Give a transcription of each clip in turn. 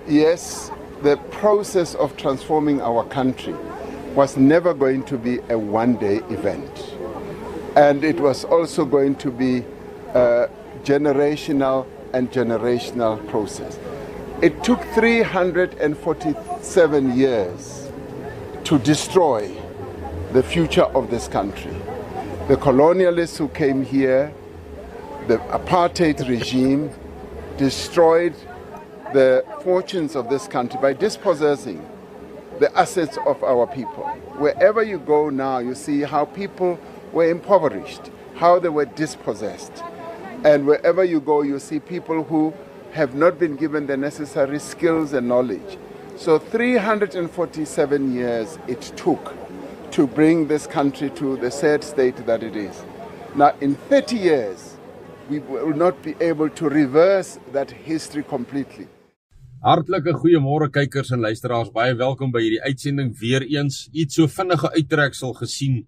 Yes, the process of transforming our country was never going to be a one-day event. And it was also going to be a generational process. It took 347 years to destroy the future of this country. The colonialists who came here, the apartheid regime, destroyed the fortunes of this country by dispossessing the assets of our people. Wherever you go now, you see how people were impoverished, how they were dispossessed. And wherever you go, you see people who have not been given the necessary skills and knowledge. So 347 years it took to bring this country to the sad state that it is. Now, in 30 years, we will not be able to reverse that history completely. Hartlike goeiemôre kykers en luisteraars, baie welkom by hierdie uitsending weer eens. Iets so vinnige uittreksel gesien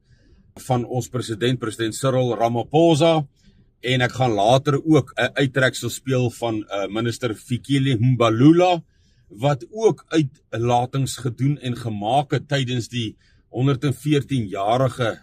van ons president Cyril Ramaphosa en ek gaan later ook 'n uittreksel speel van minister Fikile Mbalula wat ook uitlatings gedoen en gemaak het tydens die 114-jarige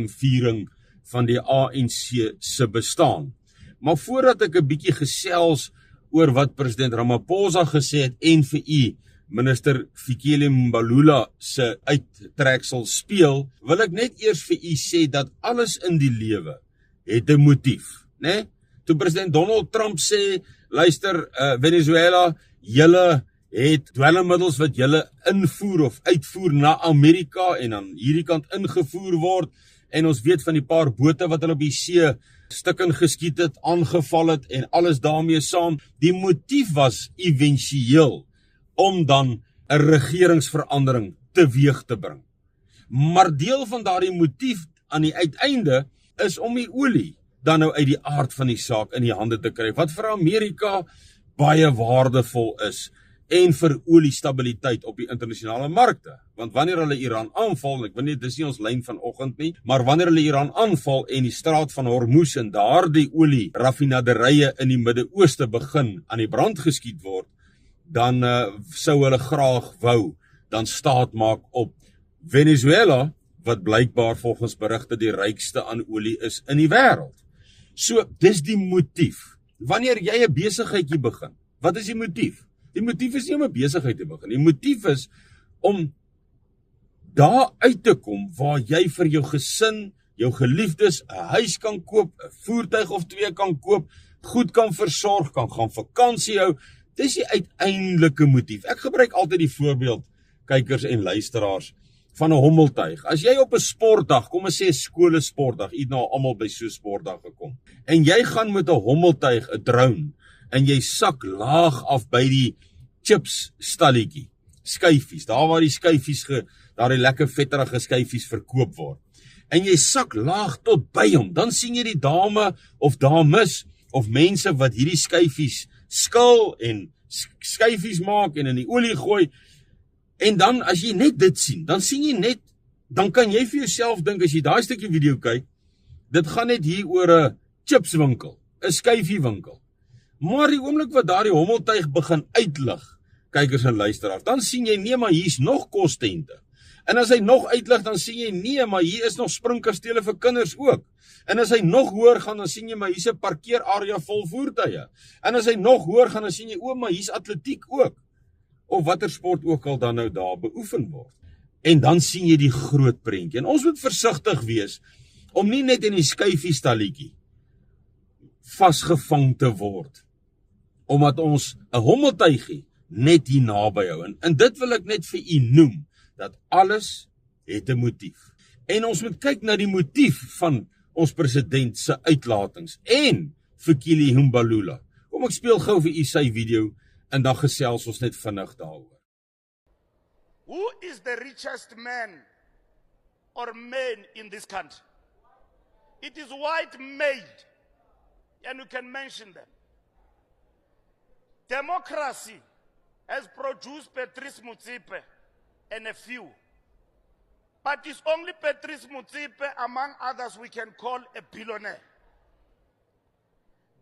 viering van die ANC se bestaan. Maar voordat ek 'n bietjie gesels oor wat president Ramaphosa gesê het en vir u minister Fikile Mbalula se uittreksel speel, wil ek net eers vir u sê dat alles in die lewe het 'n motief, né? Toe president Donald Trump sê, luister, Venezuela, julle het dwelmmiddels wat julle invoer of uitvoer na Amerika en aan hierdie kant ingevoer word, en ons weet van die paar bote wat hulle op die see stukken geskiet het, aangeval het en alles daarmee saam. Die motief was éventueel om dan 'n regeringsverandering teweeg te bring. Maar deel van daardie motief aan die uiteinde is om die olie dan nou uit die aard van die saak in die hande te kry, wat vir Amerika baie waardevol is en vir oliestabiliteit op die internasionale markte. Want wanneer hulle Iran aanval, en ek weet nie, dis nie ons lyn vanoggend nie, maar wanneer hulle Iran aanval en die straat van Hormuz en daardie olie raffinaderye in die Midde-Ooste begin aan die brand geskiet word, dan sou hulle graag wou dan staat maak op Venezuela, wat blykbaar volgens berigte die rykste aan olie is in die wêreld. So, dis die motief. Wanneer jy 'n besigheidjie begin, wat is die motief? Die motief is nie om 'n besigheid te begin. Die motief is om daar uit te kom waar jy vir jou gesin, jou geliefdes 'n huis kan koop, 'n voertuig of 2 kan koop, goed kan versorg, kan gaan vakansie hou. Dis die uiteindelike motief. Ek gebruik altyd die voorbeeld, kykers en luisteraars, van 'n hommeltuig. As jy op 'n sportdag, kom ons sê skole sportdag, jy het nou almal by so 'n sportdag gekom, en jy gaan met 'n hommeltuig, 'n drone, en jy sak laag af by die chips stalletjie, skyfies, daar waar die skyfies, daar die lekker vetterige skyfies verkoop word, en jy sak laag tot by hom, dan sien jy die dame of dames of mense wat hierdie skyfies skil en skyfies maak en in die olie gooi. En dan as jy net dit sien, dan kan jy vir jouself dink, as jy daai stukkie video kyk, dit gaan net hier oor 'n chipswinkel, 'n skyfiewinkel. Maar die oomblik wat daardie hommeltuig begin uitlig, kykers en luisteraars, dan sien jy nee, maar hier's nog kostente. En as hy nog uitlig, dan sien jy nee, maar hier is nog springkastele vir kinders ook. En as hy nog hoër gaan, dan sien jy maar hier's 'n parkeerarea vol voertuie. En as hy nog hoër gaan, dan sien jy maar hier's atletiek ook. Of watter sport ook al dan nou daar beoefen word. En dan sien jy die groot prentjie. En ons moet versigtig wees om nie net in die skyfiestalletjie vasgevang te word, omdat ons 'n hommeltuigie net hier naby hou. En dit wil ek net vir u noem, dat alles het 'n motief. En ons moet kyk na die motief van ons president se uitlatings en Fikile Mbalula. Kom ek speel gou vir u sy video en dan gesels ons net vinnig daaroor. Who is the richest man or men in this country? It is white made, and you can mention them. Democracy has produced Patrice Motsepe and a few. But it's only Patrice Motsepe, among others, we can call a billionaire.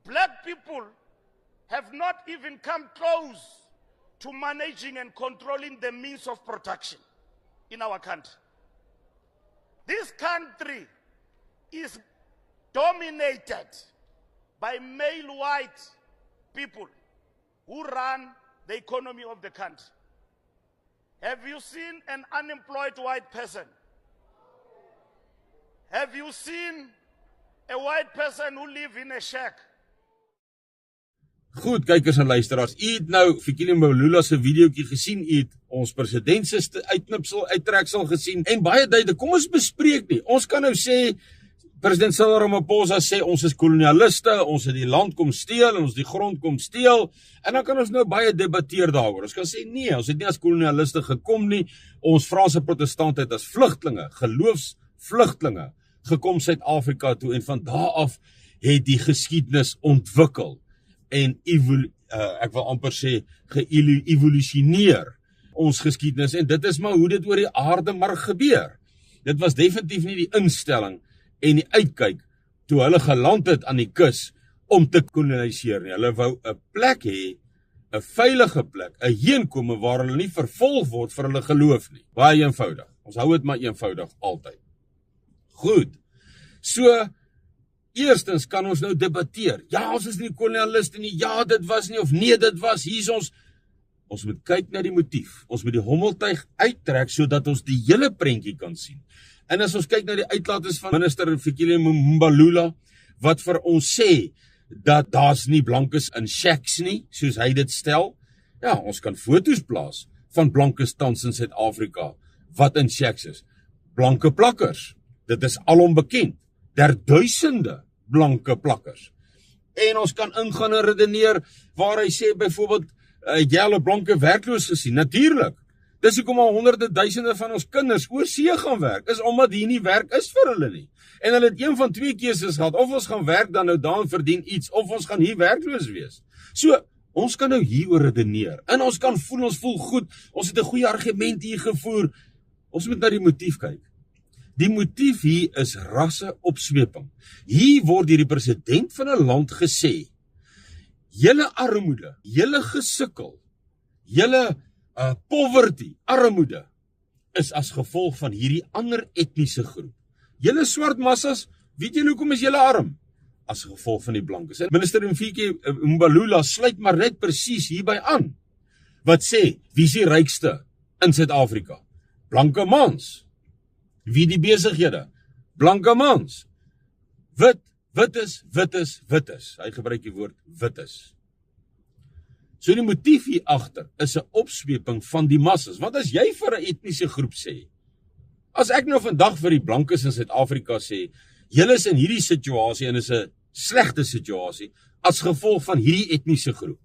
Black people have not even come close to managing and controlling the means of production in our country. This country is dominated by male white people who run the economy of the country. Have you seen an unemployed white person? Have you seen a white person who lives in a shack? Goed, kykers en luisteraars, u het nou Fikile Mbalula se videoetjie gesien, u het ons president se uittreksel gesien, en baie duidelik, kom ons bespreek nie, ons kan nou sê, president Cyril Ramaphosa sê, ons is kolonialiste, ons het die land kom steel, en ons die grond kom steel, en dan kan ons nou baie debatteer daaroor, ons kan sê, nee, ons het nie as kolonialiste gekom nie, ons Franse protestant het as vlugtlinge, geloofsvlugtlinge, gekom Suid-Afrika toe, en van daar af het die geskiedenis ontwikkel, en ek wil amper sê, geëvolusioneer ons geskiedenis, en dit is maar hoe dit oor die aarde maar gebeur. Dit was definitief nie die instelling en die uitkyk toe hulle geland het aan die kus om te koloniseer nie. Hulle wou 'n plek hê, 'n veilige plek, 'n heenkome waar hulle nie vervolg word vir hulle geloof nie. Baie eenvoudig. Ons hou dit maar eenvoudig altyd. Goed. So eerstens kan ons nou debatteer. Ja, ons is nie kolonialiste nie. Ja, dit was nie, of nee, dit was. Hier is ons moet kyk na die motief. Ons moet die hommeltuig uittrek sodat ons die hele prentjie kan sien. En as ons kyk na die uitlatings van minister Fikile Mbalula wat vir ons sê dat daar's nie blankes in shacks nie, soos hy dit stel. Ja, ons kan foto's plaas van blankes tans in Suid-Afrika wat in shacks is. Blanke plakkers. Dit is alom bekend. Duisende blanke plakkers. En ons kan ingaan en redeneer waar hy sê byvoorbeeld jy al 'n blanke werkloos gesien. Natuurlik. Dis hoekom al honderde duisende van ons kinders oor see gaan werk, is omdat hier nie werk is vir hulle nie. En hulle het een van twee keuses gehad, of ons gaan werk dan nou daan verdien iets, of ons gaan hier werkloos wees. So, ons kan nou hieroor redeneer. En ons kan voel, ons voel goed, ons het 'n goeie argument hier gevoer. Ons moet na die motief kyk. Die motief hier is rasseopsweping. Hier word deur die president van 'n land gesê, julle armoede, julle gesukkel, julle poverty, armoede, is as gevolg van hierdie ander etniese groep. Julle swart massas, weet julle hoekom is julle arm? As gevolg van die blankes. En minister Fikile Mbalula sluit maar net presies hierby aan, wat sê, wie is die rykste in Suid-Afrika? Blanke mans. Wie die besighede? Blanke mans. Wit is. Hy gebruik die woord wit is. So die motief hier agter is 'n opsweping van die massas. Want as jy vir 'n etniese groep sê, as ek nou vandag vir die blankes in Suid-Afrika sê, julle is in hierdie situasie en is 'n slegte situasie as gevolg van hierdie etniese groep.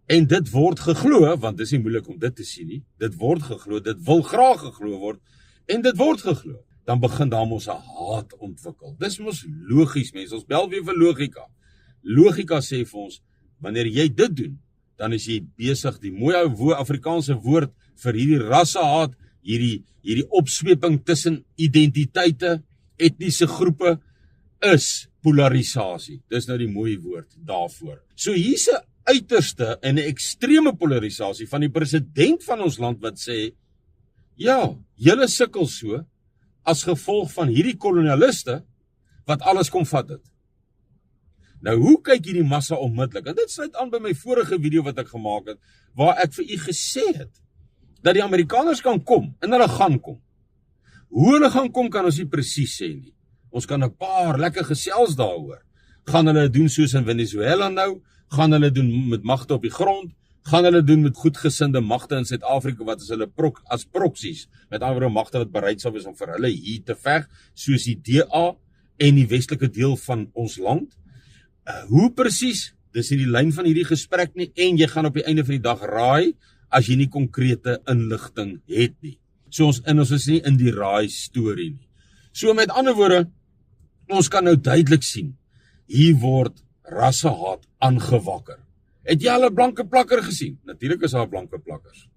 En dit word geglo, want dit is nie moeilik om dit te sien nie. Dit word geglo, dit wil graag geglo word. En dit word geglo, dan begin daar mos 'n haat ontwikkel. Dis mos logies, mense, ons bel weer vir logika. Logika sê vir ons, wanneer jy dit doen, dan is jy besig, die mooi ou Afrikaanse woord vir hierdie rassehaat, hierdie opsweping tussen identiteite, etniese groepe, is polarisasie. Dis nou die mooi woord daarvoor. So hier's 'n uiterste en 'n ekstreme polarisasie van die president van ons land wat sê, ja, julle sukkel so as gevolg van hierdie kolonialiste wat alles kom vat het. Nou, hoe kyk hierdie massa onmiddellik? En dit sluit aan by my vorige video wat ek gemaak het, waar ek vir u gesê het, dat die Amerikaners kan kom, en hulle gaan kom. Hoe hulle gaan kom, kan ons nie presies sê nie. Ons kan 'n paar lekker gesels daaroor. Gaan hulle doen soos in Venezuela nou? Gaan hulle doen met magte op die grond? Gaan hulle doen met goedgesinde magte in Suid-Afrika, wat is hulle as proksies, met ander magte wat bereid sal wees om vir hulle hier te veg, soos die DA en die westelike deel van ons land? Hoe presies? Dis nie die lyn van hierdie gesprek nie, en jy gaan op die einde van die dag raai, as jy nie konkrete inligting het nie. So ons is nie in die raai storie nie. So met ander woorde, ons kan nou duidelik sien, hier word rassehaat aangewakker. Het jy al 'n blanke plakker gesien? Natuurlik is daar blanke plakkers.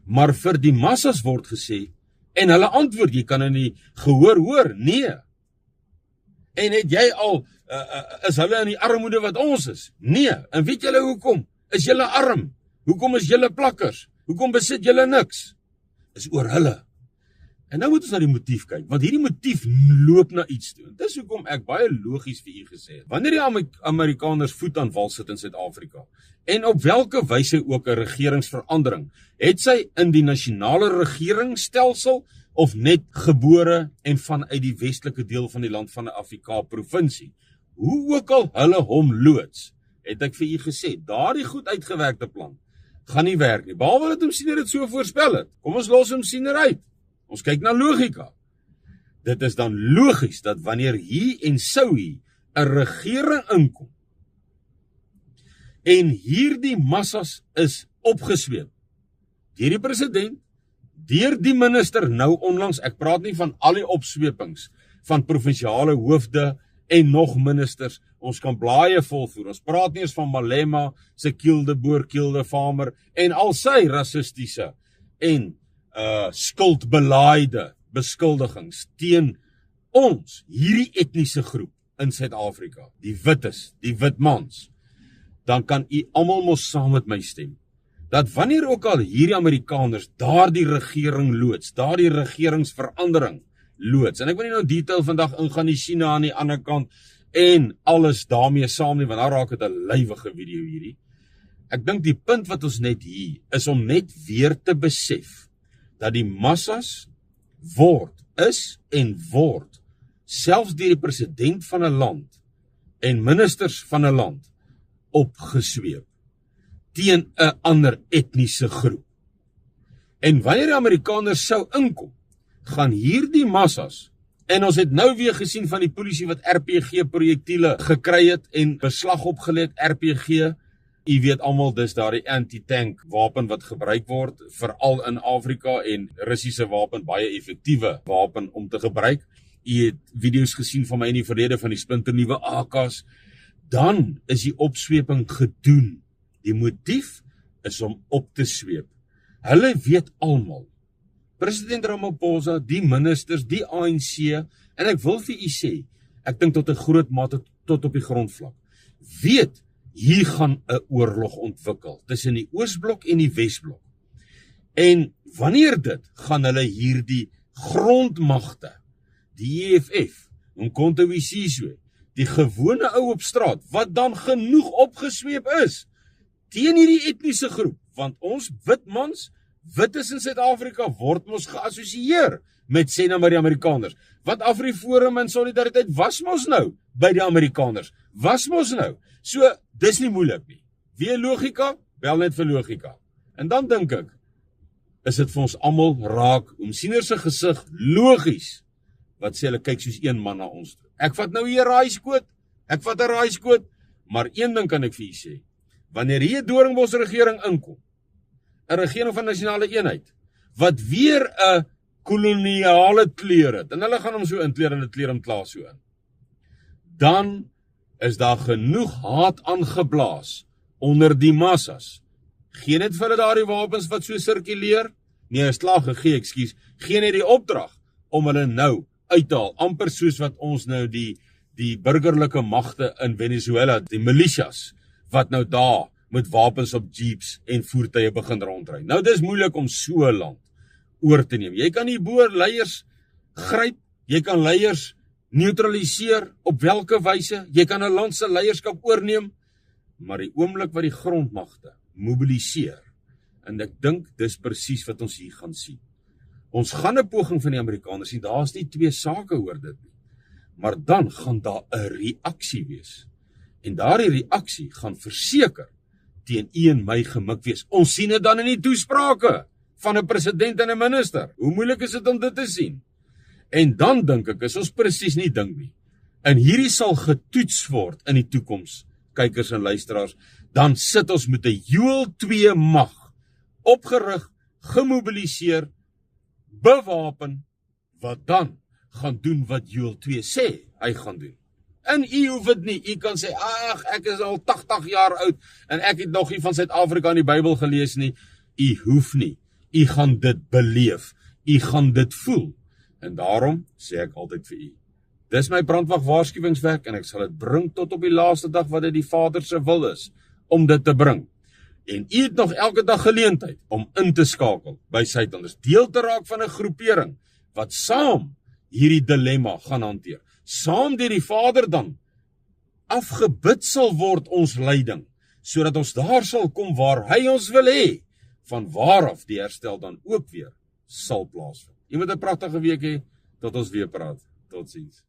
Maar vir die massas word gesê, en hulle antwoord, jy kan in die gehoor hoor, nee. En het jy al, is hulle in die armoede wat ons is? Nee. En weet julle hoekom? Is julle arm? Hoekom is julle plakkers? Hoekom besit julle niks? Is oor hulle. En nou moet ons na die motief kyk, want hierdie motief loop na iets toe. En dis hoekom ek baie logies vir u gesê het. Wanneer die Amerikaners voet aan wal sit in Suid-Afrika, en op watter wyse ook 'n regeringsverandering, het sy in die nasionale regeringsstelsel of net gebore en vanuit die westelike deel van die land van 'n Afrika provinsie. Hoe ook al hulle hom loods, het ek vir u gesê, daardie goed uitgewerkte plan gaan nie werk nie. Behalwe dat Msiener dit so voorspel het. Kom ons los Msiener uit. Ons kyk na logika. Dit is dan logies dat wanneer hier en sou hier 'n regering inkom en hierdie massas is opgesweep deur die president, deur die minister nou onlangs, ek praat nie van al die opswepings van provinsiale hoofde en nog ministers, ons kan blaaie volvoer, ons praat nie eens van Malema, Sekilde, Boerkielde, Farmer en al sy rassistiese en skuldbelaaide beskuldigings teen ons, hierdie etniese groep in Suid-Afrika, die wites, die witmans, dan kan u almal mos saam met my stem, dat wanneer ook al hierdie Amerikaners daardie regering loods, daardie regeringsverandering loods, en ek wil nie nou detail vandag ingaan die China aan die ander kant, en alles daarmee saam nie, want daar raak het 'n lywige video hierdie. Ek dink die punt wat ons net hier, is om net weer te besef, dat die massas is en word, selfs deur die president van 'n land, en ministers van 'n land, opgesweep, teen 'n ander etniese groep. En wanneer die Amerikaners sou inkom, gaan hierdie massas, en ons het nou weer gesien van die polisie wat RPG-projektiele gekry het, en beslag opgelê het, RPG, u weet almal, dis daar die anti-tank wapen wat gebruik word, veral in Afrika, en Russiese wapen, baie effektiewe wapen om te gebruik. U het video's gesien van my in die verlede van die splinternuwe AK's, dan is die opsweping gedoen. Die motief is om op te sweep. Hulle weet almal, president Ramaphosa, die ministers, die ANC, en ek wil vir u sê, ek dink tot 'n groot mate tot op die grondvlak, weet, hier gaan 'n oorlog ontwikkel, tussen die Oosblok en die Wesblok. En wanneer dit, gaan hulle hierdie grondmagte, die EFF, Umkhonto we Sizwe, die gewone ou op straat, wat dan genoeg opgesweep is, teen hierdie etniese groep, want ons witmans, wites in Suid-Afrika, word ons geassosieer met sê nou maar die Amerikaners, want AfriForum en Solidariteit was mos nou by die Amerikaners, was mos nou, so dis nie moeilik nie, weer logika, bel net vir logika, en dan dink ek, is dit vir ons almal raak, Msiener se gesig, logies, wat sê hulle kyk soos een man na ons toe. Ek vat nou hier 'n raaiskoot, maar een ding kan ek vir u sê, wanneer hier 'n Doringbos regering inkom, 'n regering van nasionale eenheid, wat weer 'n koloniale kleur het, en hulle gaan hom so inkleer en dit kleer hom klaar so in, dan is daar genoeg haat aangeblaas onder die massas. Geen net vir hulle daardie wapens wat so sirkuleer, nee, is klaar gegee, ekskuus, geen net die opdrag om hulle nou uit te haal, amper soos wat ons nou die burgerlike magte in Venezuela, die militias, wat nou daar met wapens op jeeps en voertuie begin rondry. Nou dis moeilik om so 'n land oor te neem. Jy kan nie boer leiers gryp, jy kan leiers neutraliseer op welke wyse, jy kan 'n land se leierskap oorneem, maar die oomblik wat die grondmagte mobiliseer, en ek dink dis presies wat ons hier gaan sien. Ons gaan 'n poging van die Amerikaners sien, daar is nie twee sake oor dit nie, maar dan gaan daar 'n reaksie wees, en daardie reaksie gaan verseker teen u en my gemik wees. Ons sien dit dan in die toesprake van 'n president en 'n minister. Hoe moeilik is dit om dit te sien? En dan dink ek, is ons presies nie dink nie, en hierdie sal getoets word in die toekoms, kykers en luisteraars, dan sit ons met 'n Joel 2 mag, opgerig, gemobiliseer, bewapen, wat dan gaan doen wat Joel 2 sê, hy gaan doen. En u hoef dit nie, u kan sê, ag, ek is al 80 jaar oud, en ek het nog nie van Suid-Afrika in die Bybel gelees nie, u hoef nie, u gaan dit beleef, u gaan dit voel, en daarom sê ek altyd vir u, dis my brandwag waarskuwingswerk, en ek sal dit bring tot op die laaste dag, wat dit die Vader se wil is, om dit te bring. En u het nog elke dag geleentheid om in te skakel by Suidlanders, deel te raak van 'n groepering wat saam hierdie dilemma gaan hanteer. Saam deur die Vader dan afgebid sal word ons lyding, sodat ons daar sal kom waar hy ons wil hê, van waaraf die herstel dan ook weer sal plaasvind. Jy moet 'n pragtige week hê, tot ons weer praat. Totsiens.